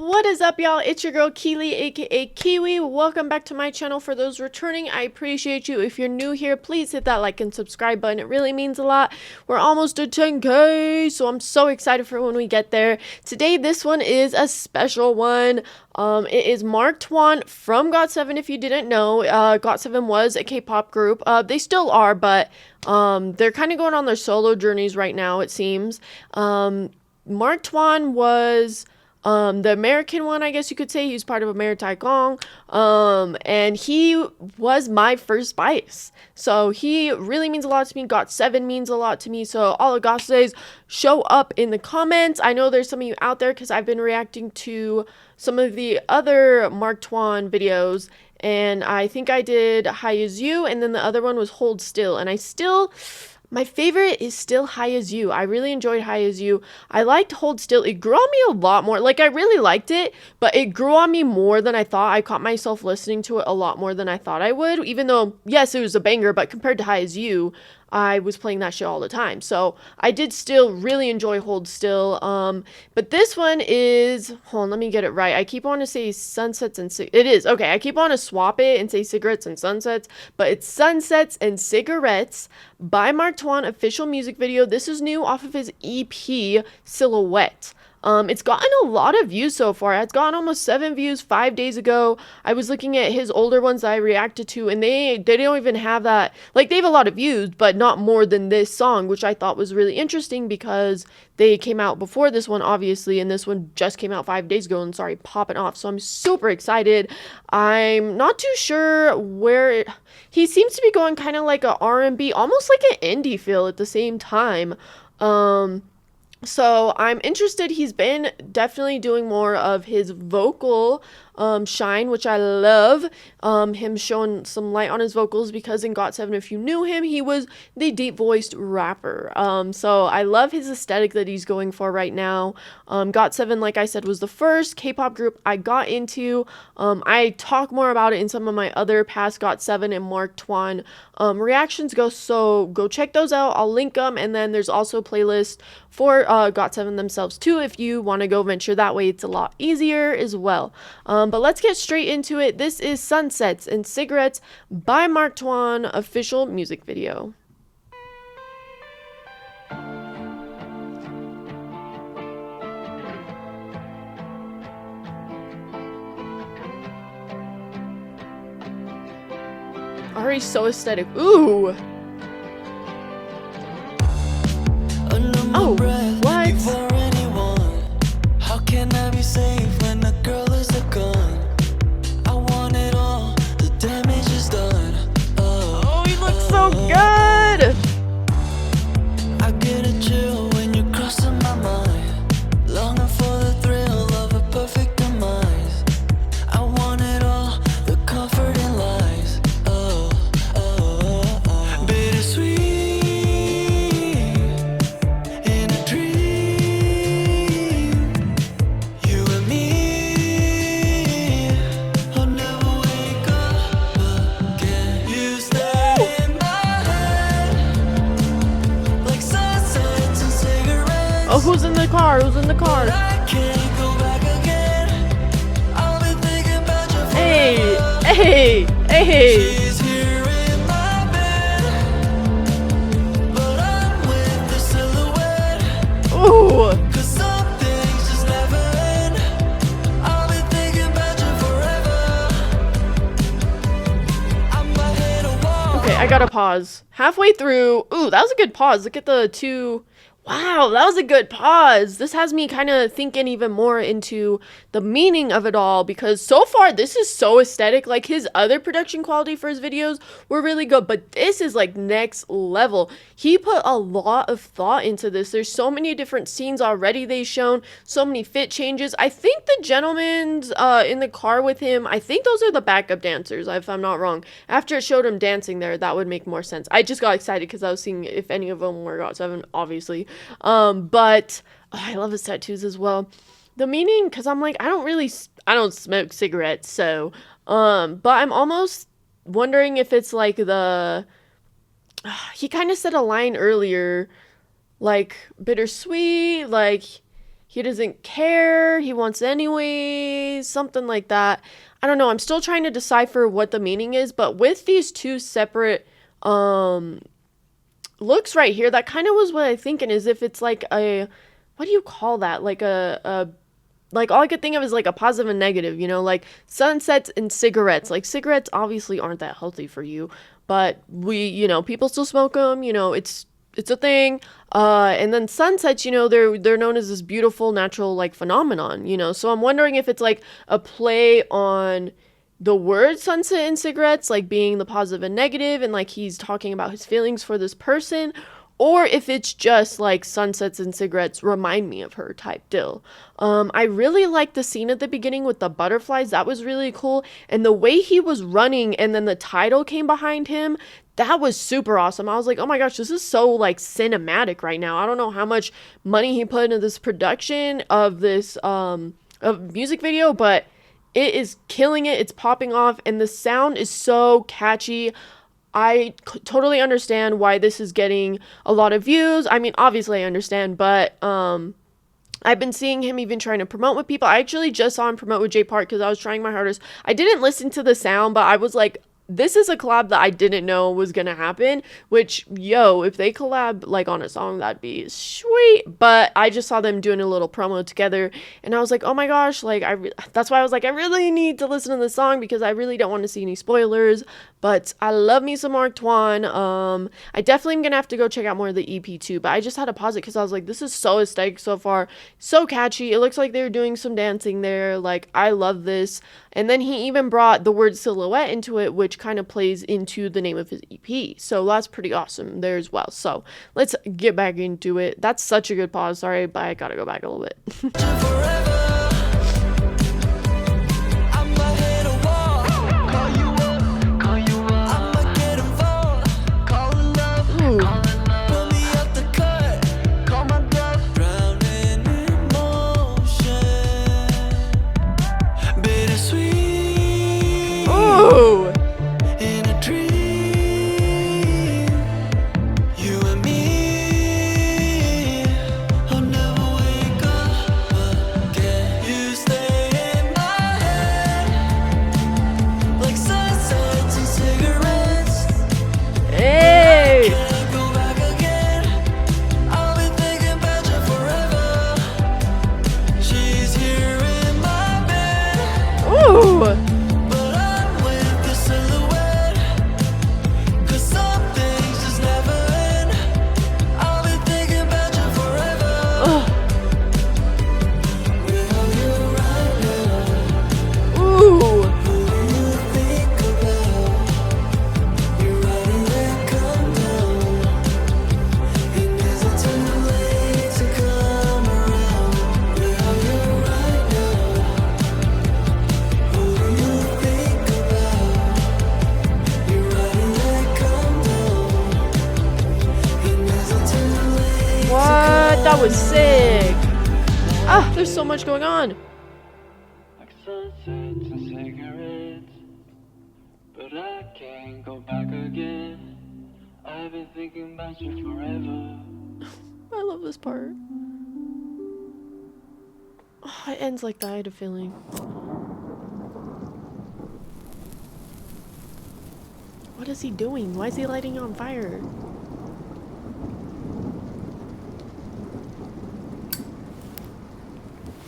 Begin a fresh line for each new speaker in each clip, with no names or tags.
What is up, y'all? It's your girl Keely, aka Kiwi. Welcome back to my channel. For those returning, I appreciate you. If you're new here, please hit that like and subscribe button. It really means a lot. We're almost at 10K, so I'm so excited for when we get there. Today, this one is a special one. It is Mark TUAN from GOT7. If you didn't know, GOT7 was a K-pop group. They still are, but they're kind of going on their solo journeys right now, it seems. Mark TUAN was the American one, I guess you could say. He's part of Ameritai Gong. And he was my first bias. So he really means a lot to me. GOT7 means a lot to me. So all Ahgase, show up in the comments. I know there's some of you out there because I've been reacting to some of the other Mark TUAN videos. And I think I did High As You, and then the other one was Hold Still. And my favorite is still High As You. I really enjoyed High As You. I liked Hold Still. It grew on me a lot more. Like, I really liked it, but it grew on me more than I thought. I caught myself listening to it a lot more than I thought I would, even though, yes, it was a banger, but compared to High As You, I was playing that shit all the time. So I did still really enjoy Hold Still. But this one is, hold on, let me get it right. I keep on to say Sunsets and it is, okay, I keep on to swap it and say Cigarettes and Sunsets, but it's Sunsets and Cigarettes by Mark TUAN, official music video. This is new off of his EP, Silhouette. It's gotten a lot of views so far. It's gotten almost 7 views 5 days ago. I was looking at his older ones that I reacted to, and they don't even have that. Like, they have a lot of views, but not more than this song, which I thought was really interesting because they came out before this one, obviously, and this one just came out 5 days ago and sorry, popping off. So I'm super excited. I'm not too sure where he seems to be going kind of like a R&B, almost like an indie feel at the same time. So I'm interested. He's been definitely doing more of his vocal shine, which I love. Him showing some light on his vocals because in GOT7, if you knew him, he was the deep voiced rapper. So I love his aesthetic that he's going for right now. GOT7, like I said, was the first K-pop group I got into. I talk more about it in some of my other past GOT7 and Mark TUAN reactions. So go check those out. I'll link them, and then there's also a playlist for GOT7 themselves too if you want to go venture that way. It's a lot easier as well. But let's get straight into it. This is Sunsets and Cigarettes by Mark TUAN, official music video. Already so aesthetic. Ooh. Oh, what?
How can I be safe when a girl is a gun? I want it all, the damage is done.
Oh, he looks so good.
I get a chill when you're crossing my mind, longing for the thrill of a perfect demise. I want it all, the comfort and lies. Bittersweet.
Oh, who's in the car? Who's in the car? Hey, hey, hey. Ooh. Okay, I gotta pause. Halfway through. Ooh, that was a good pause. Look at the two. Wow, that was a good pause. This has me kind of thinking even more into the meaning of it all because so far this is so aesthetic. Like, his other production quality for his videos were really good, but this is like next level. He put a lot of thought into this. There's so many different scenes already they've shown, so many fit changes. I think the gentleman's in the car with him, I think those are the backup dancers, if I'm not wrong. After it showed him dancing there, that would make more sense. I just got excited because I was seeing if any of them were GOT7, obviously. But I love his tattoos as well. The meaning, because I'm like, I don't smoke cigarettes, so, but I'm almost wondering if it's like he kind of said a line earlier, like, bittersweet, like, he doesn't care, he wants anyways, something like that. I don't know. I'm still trying to decipher what the meaning is, but with these two separate looks right here, that kind of was what I thinking, is if it's like a, what do you call that? Like like all I could think of is like a positive and negative, you know, like sunsets and cigarettes. Like cigarettes obviously aren't that healthy for you, but you know, people still smoke them, you know, it's a thing. And then sunsets, you know, they're known as this beautiful natural like phenomenon, you know. So I'm wondering if it's like a play on the word sunset and cigarettes, like being the positive and negative, and like he's talking about his feelings for this person, or if it's just like sunsets and cigarettes remind me of her type deal. I really liked the scene at the beginning with the butterflies. That was really cool. And the way he was running and then the title came behind him, that was super awesome. I was like, oh my gosh, this is so like cinematic right now. I don't know how much money he put into this production of this of music video, but it is killing it. It's popping off, and the sound is so catchy. I totally understand why this is getting a lot of views. I mean, obviously I understand, but I've been seeing him even trying to promote with people. I actually just saw him promote with Jay Park because I was trying my hardest. I didn't listen to the sound, but I was like, this is a collab that I didn't know was gonna happen, which, yo, if they collab like on a song, that'd be sweet. But I just saw them doing a little promo together, and I was like, oh my gosh, like that's why I was like, I really need to listen to the song because I really don't want to see any spoilers. But I love me some more TUAN. I definitely am gonna have to go check out more of the EP too, but I just had to pause it because I was like, this is so aesthetic so far, so catchy. It looks like they're doing some dancing there. Like, I love this. And then he even brought the word silhouette into it, which kind of plays into the name of his EP. So that's pretty awesome there as well. So let's get back into it. That's such a good pause. Sorry, but I gotta go back a little bit. That was sick. Ah, there's so much going on.
Like sunsets and cigarettes, but I can't go back again. I've been thinking about you forever.
I love this part. Oh, it ends like that. I had a feeling. What is he doing? Why is he lighting on fire?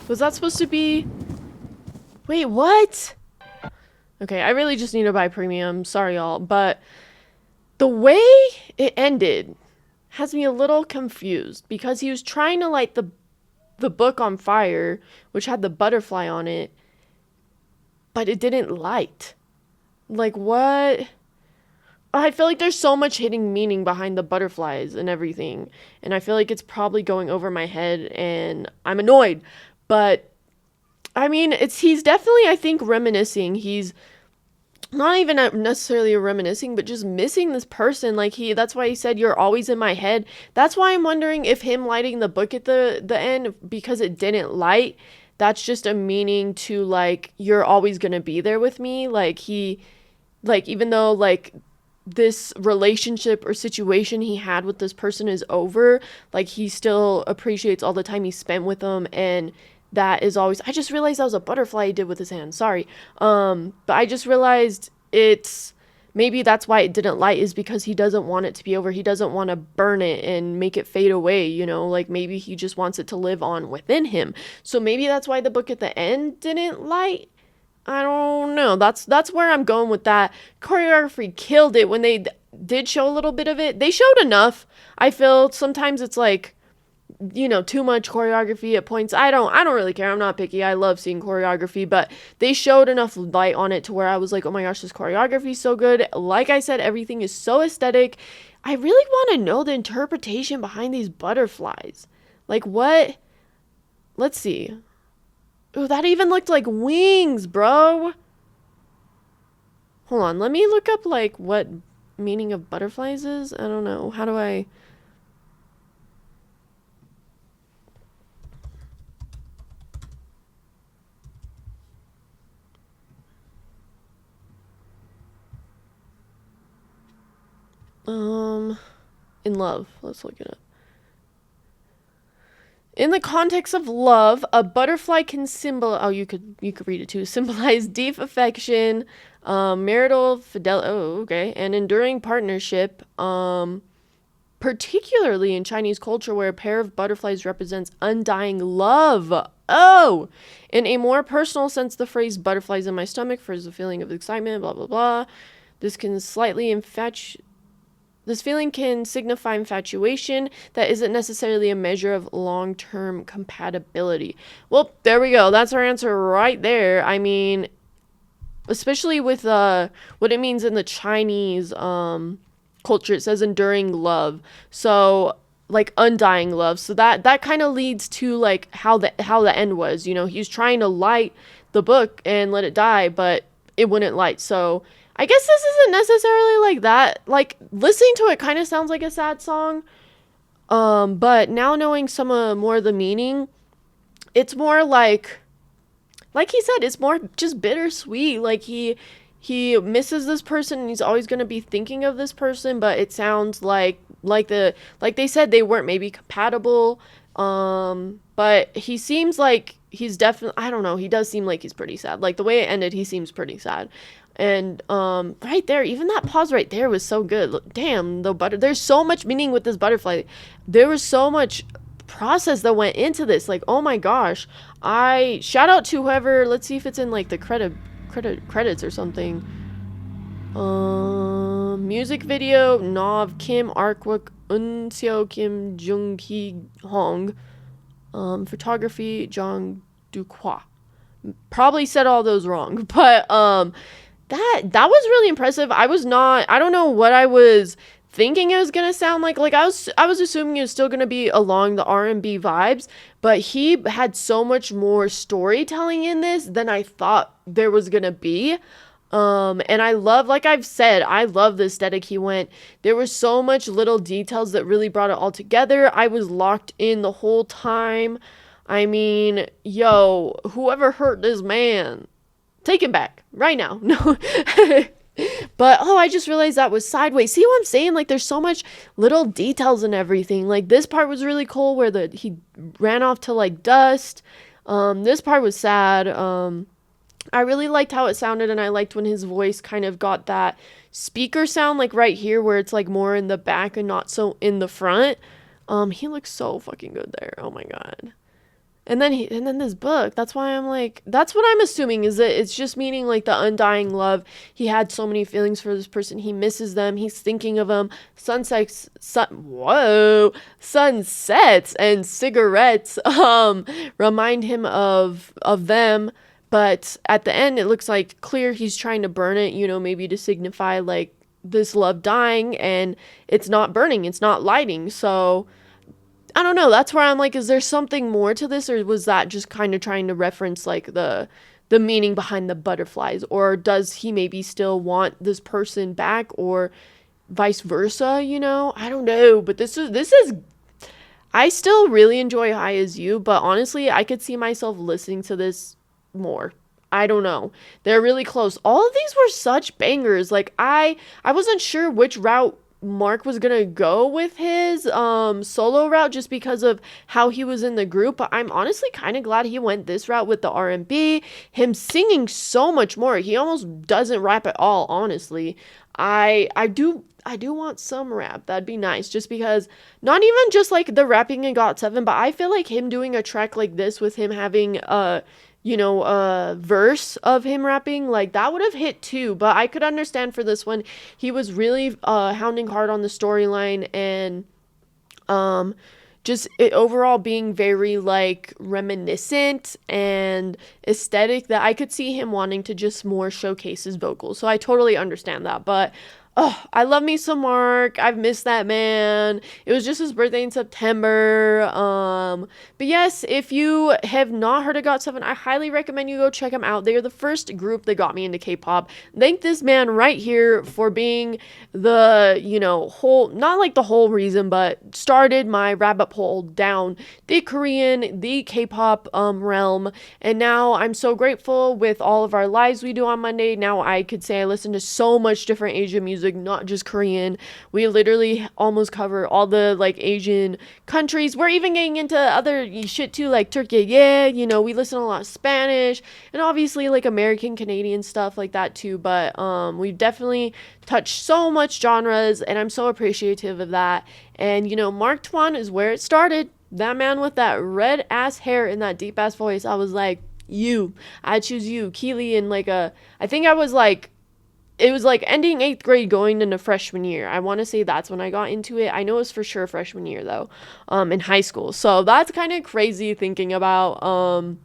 Was that supposed to be... Wait, what? Okay, I really just need to buy premium. Sorry, y'all. But the way it ended has me a little confused because he was trying to light the book on fire, which had the butterfly on it, but it didn't light. Like, what? I feel like there's so much hidden meaning behind the butterflies and everything, and I feel like it's probably going over my head, and I'm annoyed. But I mean, he's definitely, I think, reminiscing. He's not even necessarily reminiscing, but just missing this person. Like, that's why he said, you're always in my head. That's why I'm wondering if him lighting the book at the end, because it didn't light, that's just a meaning to, like, you're always gonna be there with me. Like, even though, like, this relationship or situation he had with this person is over. Like, he still appreciates all the time he spent with them, and that is always, I just realized that was a butterfly he did with his hand, sorry. But I just realized it's, maybe that's why it didn't light, is because he doesn't want it to be over. He doesn't want to burn it and make it fade away, you know, like maybe he just wants it to live on within him. So maybe that's why the book at the end didn't light. I don't know. That's where I'm going with that. Choreography killed it when they did show a little bit of it. They showed enough. I feel sometimes it's like, you know, too much choreography at points. I don't really care. I'm not picky. I love seeing choreography, but they showed enough light on it to where I was like, oh my gosh, this choreography is so good. Like I said, everything is so aesthetic. I really want to know the interpretation behind these butterflies. Like, what? Let's see. Oh, that even looked like wings, bro. Hold on, let me look up like what meaning of butterflies is. I don't know. How do I... in love. Let's look it up. In the context of love, a butterfly can you could read it too. Symbolize deep affection, marital fidelity. Oh, okay, and enduring partnership. Particularly in Chinese culture, where a pair of butterflies represents undying love. Oh, in a more personal sense, the phrase "butterflies in my stomach" refers to a feeling of excitement. Blah blah blah. This feeling can signify infatuation that isn't necessarily a measure of long-term compatibility. Well, there we go. That's our answer right there. I mean, especially with what it means in the Chinese culture, it says enduring love. So like undying love. So that kind of leads to like how the end was. You know, he's trying to light the book and let it die, but it wouldn't light. So I guess this isn't necessarily like that. Like, listening to it kind of sounds like a sad song. But now knowing some more of the meaning, it's more like he said, it's more just bittersweet. Like, he misses this person and he's always going to be thinking of this person, but it sounds like they said they weren't maybe compatible. But he seems like he's definitely, I don't know, he does seem like he's pretty sad. Like, the way it ended, he seems pretty sad. And right there, even that pause right there was so good. Look, damn, there's so much meaning with this butterfly. There was so much process that went into this. Like, oh my gosh. I shout out to whoever, let's see if it's in like the credits or something. Music video, Nov Kim Arkwak Unseo Kim Jung Hee Hong. Photography, Jong Duqua. Probably said all those wrong, but that was really impressive. I don't know what I was thinking it was gonna sound like. Like, I was assuming it was still gonna be along the R&B vibes, but he had so much more storytelling in this than I thought there was gonna be. And I love, like I've said, I love the aesthetic he went. There were so much little details that really brought it all together. I was locked in the whole time. I mean, yo, whoever hurt this man, take him back right now. No. But, I just realized that was sideways. See what I'm saying? Like, there's so much little details and everything. Like, this part was really cool where he ran off to, like, dust. This part was sad. I really liked how it sounded, and I liked when his voice kind of got that speaker sound, like right here where it's like more in the back and not so in the front. He looks so fucking good there. Oh my god. And then this book, that's why I'm like, that's what I'm assuming, is that it's just meaning like the undying love. He had so many feelings for this person. He misses them. He's thinking of them. Sunsets and cigarettes remind him of them. But at the end, it looks like clear he's trying to burn it, you know, maybe to signify like this love dying, and it's not burning, it's not lighting. So I don't know. That's where I'm like, is there something more to this, or was that just kind of trying to reference like the meaning behind the butterflies, or does he maybe still want this person back, or vice versa? You know, I don't know. But this is. I still really enjoy High As You, but honestly, I could see myself listening to this more. I don't know. They're really close. All of these were such bangers. Like I wasn't sure which route Mark was gonna go with his solo route just because of how he was in the group, but I'm honestly kind of glad he went this route with the R&B, him singing so much more. He almost doesn't rap at all, honestly. I do want some rap. That'd be nice, just because not even just like the rapping in GOT7, but I feel like him doing a track like this with him having a verse of him rapping, like that would have hit too. But I could understand for this one, he was really hounding hard on the storyline, and just it overall being very like reminiscent and aesthetic, that I could see him wanting to just more showcase his vocals. So I totally understand that. But oh, I love me some Mark. I've missed that man. It was just his birthday in September. But yes, if you have not heard of GOT7, I highly recommend you go check them out. They are the first group that got me into K-pop. Thank this man right here for being the, whole, not like the whole reason, but started my rabbit hole down the Korean, the K-pop realm. And now I'm so grateful with all of our lives we do on Monday. Now I could say I listen to so much different Asian music, not just Korean. We literally almost cover all the like Asian countries. We're even getting into other shit too, like Turkey. Yeah, we listen to a lot of Spanish and obviously like American, Canadian stuff like that too. But we've definitely touched so much genres, and I'm so appreciative of that. And Mark TUAN is where it started. That man with that red ass hair and that deep ass voice. I was like, I choose you, Keely. And like I think I was like, it was like ending 8th grade going into freshman year. I want to say that's when I got into it. I know it was for sure freshman year though, in high school. So that's kind of crazy thinking about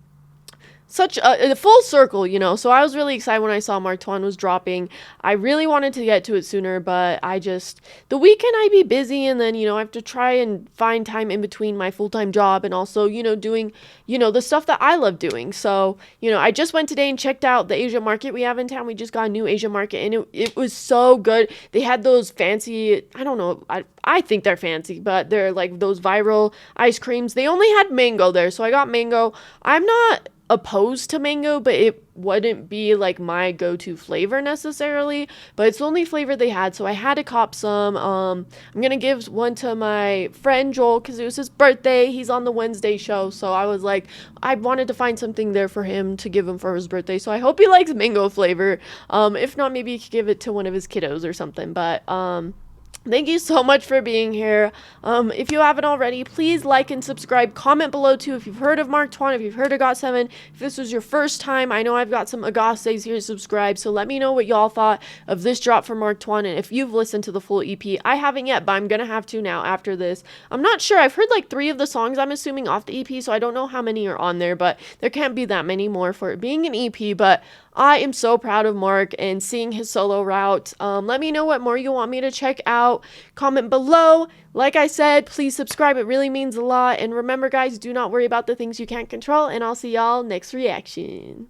such a full circle, So I was really excited when I saw Mark TUAN was dropping. I really wanted to get to it sooner, but the weekend I'd be busy, and then, I have to try and find time in between my full-time job and also, doing, the stuff that I love doing. So, I just went today and checked out the Asian market we have in town. We just got a new Asian market, and it was so good. They had those fancy, I don't know, I think they're fancy, but they're like those viral ice creams. They only had mango there, so I got mango. I'm not opposed to mango, but it wouldn't be like my go-to flavor necessarily, but it's the only flavor they had, so I had to cop some. I'm gonna give one to my friend Joel because it was his birthday. He's on the Wednesday show, so I was like, I wanted to find something there for him to give him for his birthday, so I hope he likes mango flavor. If not, maybe he could give it to one of his kiddos or something. But thank you so much for being here. If you haven't already, please like and subscribe. Comment below too if you've heard of Mark TUAN, if you've heard of GOT7. If this was your first time, I know I've got some Ahgases here to subscribe, so let me know what y'all thought of this drop from Mark TUAN, and if you've listened to the full EP. I haven't yet, but I'm gonna have to now after this. I'm not sure. I've heard like 3 of the songs, I'm assuming, off the EP, so I don't know how many are on there, but there can't be that many more for it being an EP. But I am so proud of Mark and seeing his solo route. Let me know what more you want me to check out. Comment below. Like I said, please subscribe. It really means a lot. And remember, guys, do not worry about the things you can't control. And I'll see y'all next reaction.